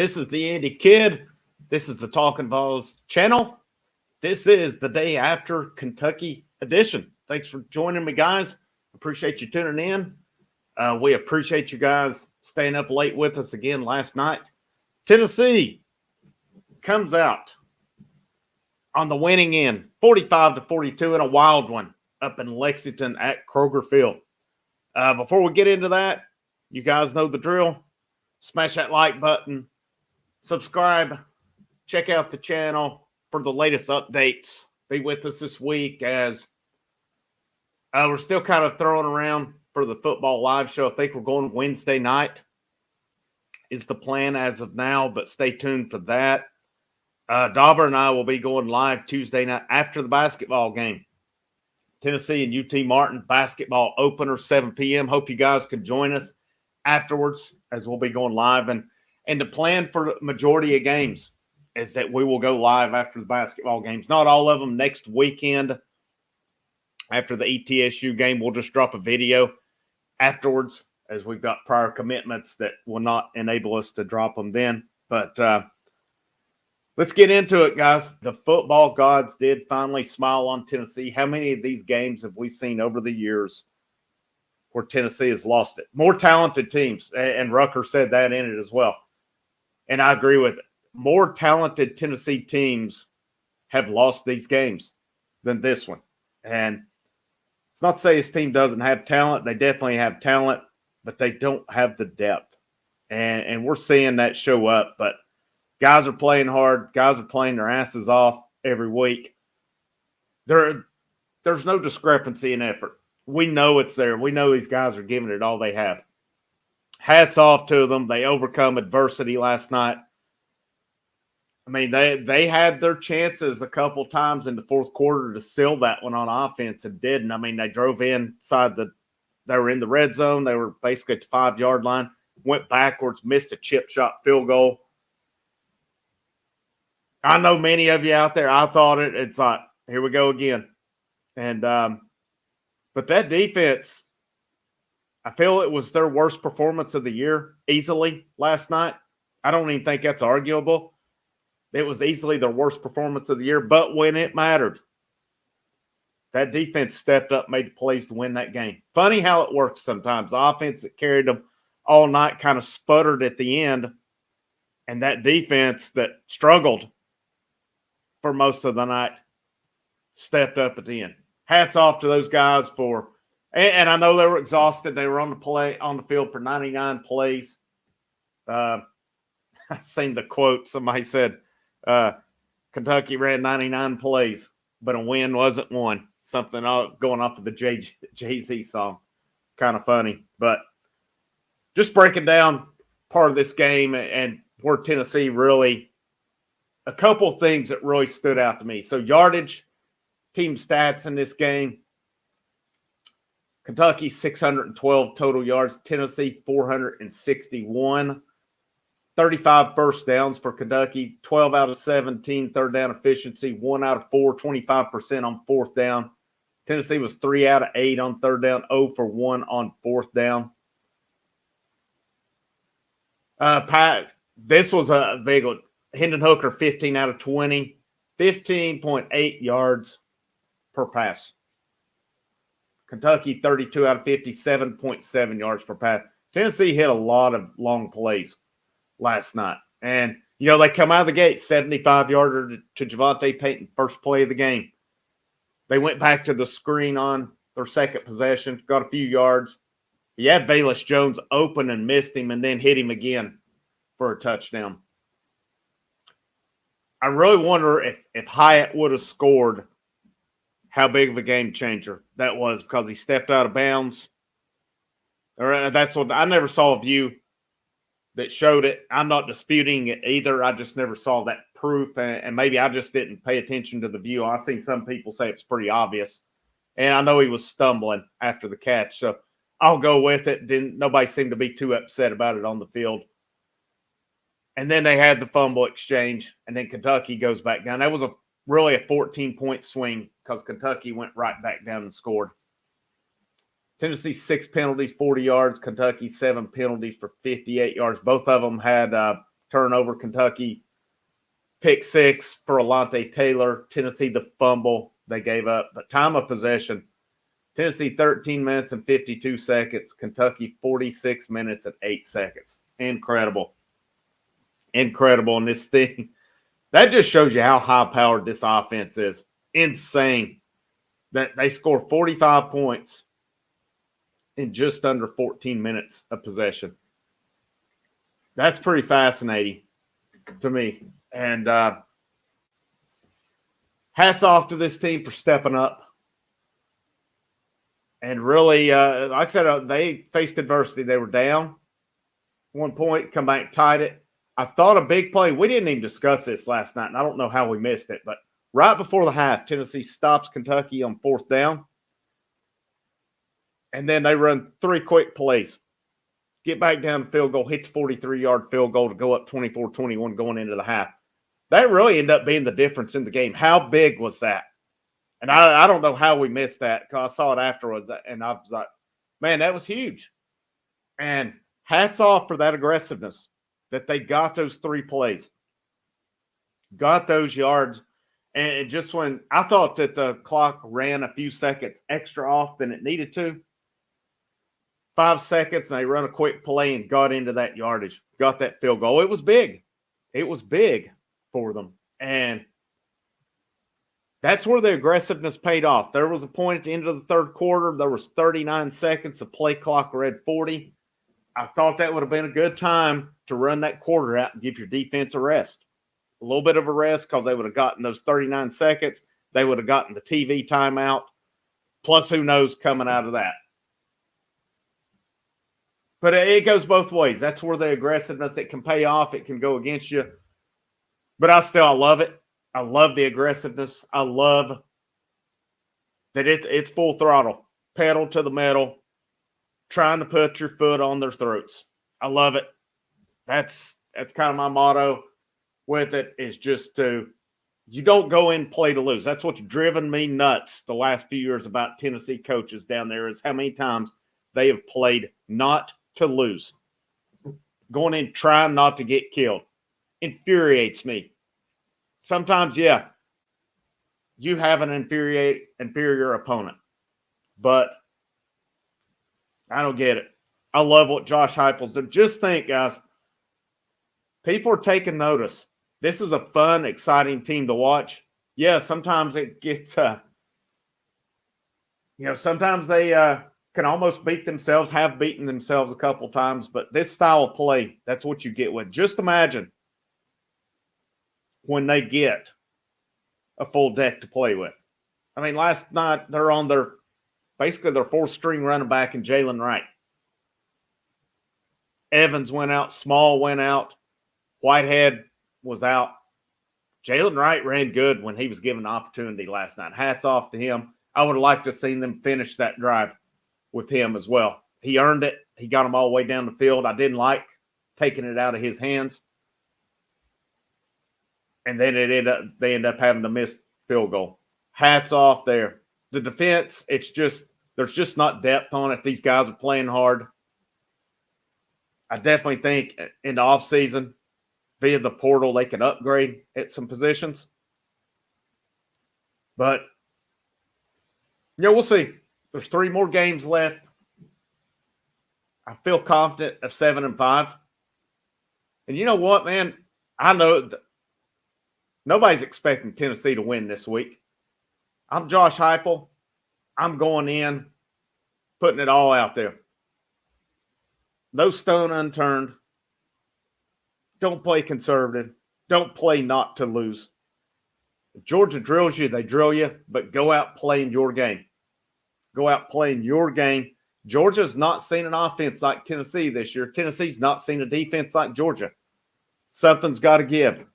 This is the Andy Kid. This is the Talkin VAWLS channel. This is the day after Kentucky edition. Thanks for joining me, guys. Appreciate you tuning in. We appreciate you guys staying up late with us again last night. Tennessee comes out on the winning end, 45-42 in a wild one up in Lexington at Kroger Field. Before we get into that, you guys know the drill. Smash that like button. Subscribe. Check out the channel for the latest updates. Be with us this week as we're still kind of throwing around for the football live show. I think we're going Wednesday night is the plan as of now, but stay tuned for that. Dauber and I will be going live Tuesday night after the basketball game. Tennessee and UT Martin basketball opener, 7 p.m. Hope you guys can join us afterwards as we'll be going live. And the plan for the majority of games is that we will go live after the basketball games. Not all of them next weekend. After the ETSU game, we'll just drop a video afterwards as we've got prior commitments that will not enable us to drop them then. But let's get into it, guys. The football gods did finally smile on Tennessee. How many of these games have we seen over the years where Tennessee has lost it? More talented teams, and Rucker said that in it as well. And I agree with it. More talented Tennessee teams have lost these games than this one. And it's not to say his team doesn't have talent. They definitely have talent, but they don't have the depth. And we're seeing that show up. But guys are playing hard. Guys are playing their asses off every week. There's no discrepancy in effort. We know it's there. We know these guys are giving it all they have. Hats off to them. They overcome adversity last night. I mean, they had their chances a couple times in the fourth quarter to seal that one on offense and didn't. I mean, they drove inside they were in the red zone. They were basically at the 5-yard line, went backwards, missed a chip shot field goal. I know many of you out there, I thought it's like, here we go again. And, but that defense, I feel it was their worst performance of the year easily last night. I don't even think that's arguable. It was easily their worst performance of the year, but when it mattered, that defense stepped up, made the plays to win that game. Funny how it works sometimes. The offense that carried them all night kind of sputtered at the end, and that defense that struggled for most of the night stepped up at the end. Hats off to those guys for – and I know they were exhausted. They were on the field for 99 plays. I seen the quote. Somebody said – Kentucky ran 99 plays, but a win wasn't one. Something going off of the Jay-Z song. Kind of funny. But just breaking down part of this game and where Tennessee really – a couple of things that really stood out to me. So yardage, team stats in this game. Kentucky, 612 total yards. Tennessee, 461. 35 first downs for Kentucky, 12 out of 17 third down efficiency, 1 out of 4, 25% on fourth down. Tennessee was 3 out of 8 on third down, 0 for 1 on fourth down. This was a big one. Hendon Hooker, 15 out of 20, 15.8 yards per pass. Kentucky, 32 out of 50, 7.7 yards per pass. Tennessee hit a lot of long plays last night. And, they come out of the gate, 75-yarder to Javonte Payton, first play of the game. They went back to the screen on their second possession, got a few yards. He had VAWLS Jones open and missed him and then hit him again for a touchdown. I really wonder if Hyatt would have scored, how big of a game changer that was, because he stepped out of bounds. Or that's what I never saw a view that showed it. I'm not disputing it either. I just never saw that proof, and maybe I just didn't pay attention to the view. I've seen some people say it's pretty obvious, and I know he was stumbling after the catch, so I'll go with it. Nobody seemed to be too upset about it on the field. And then they had the fumble exchange, and then Kentucky goes back down. That was really a 14-point swing because Kentucky went right back down and scored. Tennessee, 6 penalties, 40 yards. Kentucky, 7 penalties for 58 yards. Both of them had turnover. Kentucky pick 6 for Alante Taylor. Tennessee the fumble they gave up. The time of possession, Tennessee 13 minutes and 52 seconds. Kentucky 46 minutes and 8 seconds. Incredible. Incredible. And this thing, that just shows you how high-powered this offense is. Insane that they score 45 points in just under 14 minutes of possession. That's pretty fascinating to me. And hats off to this team for stepping up. And really, like I said, they faced adversity. They were down 1 point, come back, tied it. I thought a big play. We didn't even discuss this last night, and I don't know how we missed it. But right before the half, Tennessee stops Kentucky on 4th down. And then they run 3 quick plays. Get back down the field goal, hit the 43-yard field goal to go up 24-21 going into the half. That really ended up being the difference in the game. How big was that? And I don't know how we missed that because I saw it afterwards, and I was like, man, that was huge. And hats off for that aggressiveness that they got those 3 plays, got those yards. And just when I thought that the clock ran a few seconds extra off than it needed to, 5 seconds, and they run a quick play and got into that yardage, got that field goal. It was big. It was big for them. And that's where the aggressiveness paid off. There was a point at the end of the 3rd quarter. There was 39 seconds. The play clock read 40. I thought that would have been a good time to run that quarter out and give your defense a rest. A little bit of a rest because they would have gotten those 39 seconds. They would have gotten the TV timeout. Plus, who knows coming out of that. But it goes both ways. That's where the aggressiveness, it can pay off. It can go against you. But I love it. I love the aggressiveness. I love that it's full throttle, pedal to the metal, trying to put your foot on their throats. I love it. That's kind of my motto with it, is just you don't go in play to lose. That's what's driven me nuts the last few years about Tennessee coaches down there, is how many times they have played not to lose. Going in trying not to get killed infuriates me. Sometimes, yeah, you have an inferior opponent, but I don't get it. I love what Josh Heupel's doing. Just think, guys, people are taking notice. This is a fun, exciting team to watch. Yeah, sometimes it gets, sometimes they can almost beat themselves, have beaten themselves a couple times, but this style of play, that's what you get with. Just imagine when they get a full deck to play with. I mean, last night they're on their 4th-string running back in Jalen Wright. Evans went out. Small went out. Whitehead was out. Jalen Wright ran good when he was given the opportunity last night. Hats off to him. I would have liked to have seen them finish that drive with him as well. He earned it. He got them all the way down the field. I didn't like taking it out of his hands. And then they end up having to miss field goal. Hats off there. The defense, there's just not depth on it. These guys are playing hard. I definitely think in the offseason, via the portal, they can upgrade at some positions. But, we'll see. There's 3 more games left. I feel confident of 7-5. And you know what, man? I know nobody's expecting Tennessee to win this week. I'm Josh Heupel. I'm going in, putting it all out there. No stone unturned. Don't play conservative. Don't play not to lose. If Georgia drills you, they drill you, but go out playing your game. Go out playing your game. Georgia's not seen an offense like Tennessee this year. Tennessee's not seen a defense like Georgia. Something's got to give.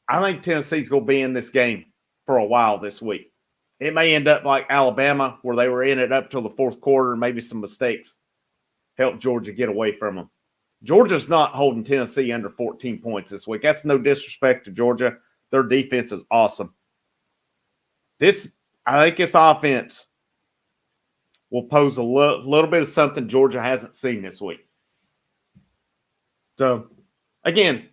I think Tennessee's going to be in this game for a while this week. It may end up like Alabama, where they were in it up till the 4th quarter, and maybe some mistakes helped Georgia get away from them. Georgia's not holding Tennessee under 14 points this week. That's no disrespect to Georgia. Their defense is awesome. I think this offense will pose a little bit of something Georgia hasn't seen this week. So Again,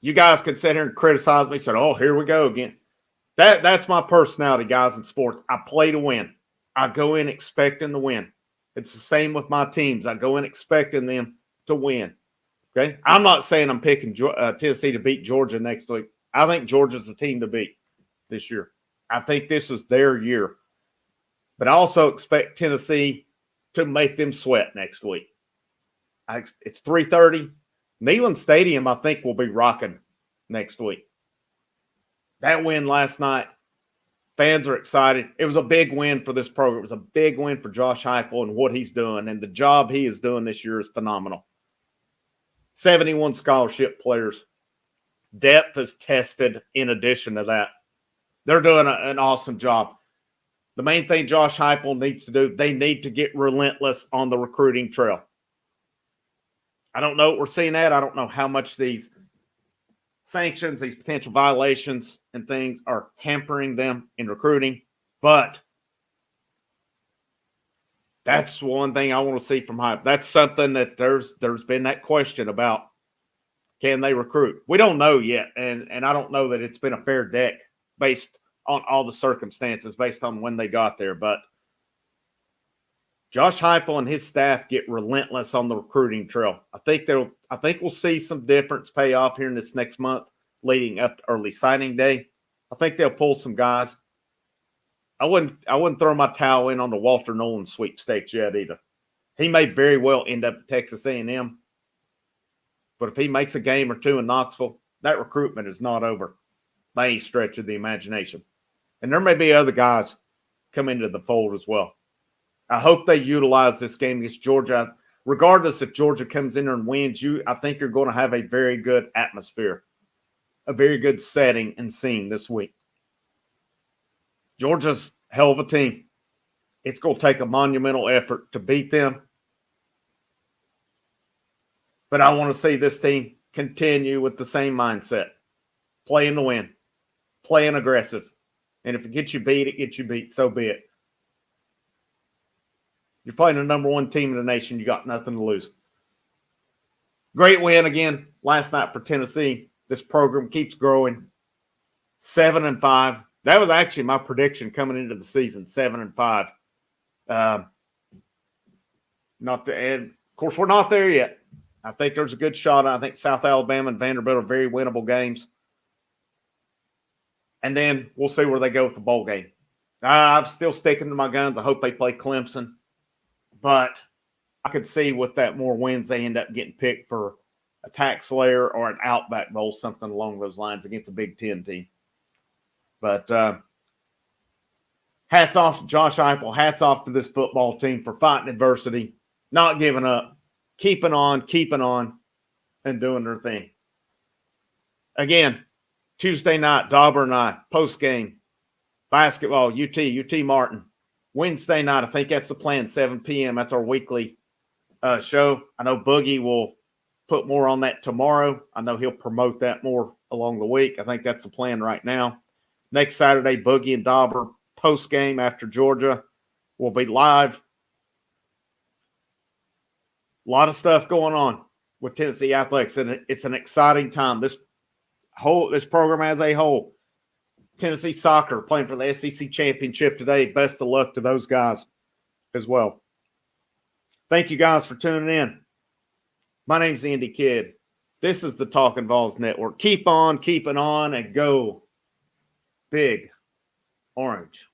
you guys can sit here and criticize me. Said, "Oh, here we go again." That's my personality, guys, in sports. I play to win. I go in expecting to win. It's the same with my teams. I go in expecting them to win. Okay, I'm not saying I'm picking Tennessee to beat Georgia next week. I think Georgia's the team to beat this year. I think this is their year. But I also expect Tennessee to make them sweat next week. It's 3:30. Neyland Stadium, I think, will be rocking next week. That win last night, fans are excited. It was a big win for this program. It was a big win for Josh Heupel and what he's doing. And the job he is doing this year is phenomenal. 71 scholarship players. Depth is tested in addition to that. They're doing an awesome job. The main thing Josh Heupel needs to do, they need to get relentless on the recruiting trail. I don't know what we're seeing at. I don't know how much these sanctions, these potential violations and things are hampering them in recruiting. But that's one thing I want to see from Heupel. That's something that there's been that question about, can they recruit? We don't know yet. And I don't know that it's been a fair deck based on all the circumstances, based on when they got there. But Josh Heupel and his staff get relentless on the recruiting trail. I think we'll see some difference pay off here in this next month leading up to early signing day. I think they'll pull some guys. I wouldn't throw my towel in on the Walter Nolan sweepstakes yet either. He may very well end up at Texas A&M. But if he makes a game or two in Knoxville, that recruitment is not over by any stretch of the imagination. And there may be other guys come into the fold as well. I hope they utilize this game against Georgia. Regardless if Georgia comes in there and wins, I think you're going to have a very good atmosphere, a very good setting and scene this week. Georgia's a hell of a team. It's going to take a monumental effort to beat them. But I want to see this team continue with the same mindset, playing to win, playing aggressive. And if it gets you beat, it gets you beat. So be it. You're playing the number one team in the nation. You got nothing to lose. Great win again last night for Tennessee. This program keeps growing. 7-5. That was actually my prediction coming into the season. 7-5. And of course, we're not there yet. I think there's a good shot. I think South Alabama and Vanderbilt are very winnable games. And then we'll see where they go with the bowl game. I'm still sticking to my guns. I hope they play Clemson. But I could see with that more wins, they end up getting picked for a tax layer or an Outback Bowl, something along those lines against a Big Ten team. But hats off to Josh Heupel. Hats off to this football team for fighting adversity, not giving up, keeping on, and doing their thing. Again, Tuesday night, Dauber and I, post-game, basketball, UT Martin. Wednesday night, I think that's the plan, 7 p.m. That's our weekly show. I know Boogie will put more on that tomorrow. I know he'll promote that more along the week. I think that's the plan right now. Next Saturday, Boogie and Dauber, post-game after Georgia, will be live. A lot of stuff going on with Tennessee Athletics, and it's an exciting time. This program as a whole, Tennessee soccer playing for the SEC championship today. Best of luck to those guys as well. Thank you guys for tuning in. My name's the Indy Kid. This is the Talkin' VAWLS Network. Keep on keeping on and go Big Orange.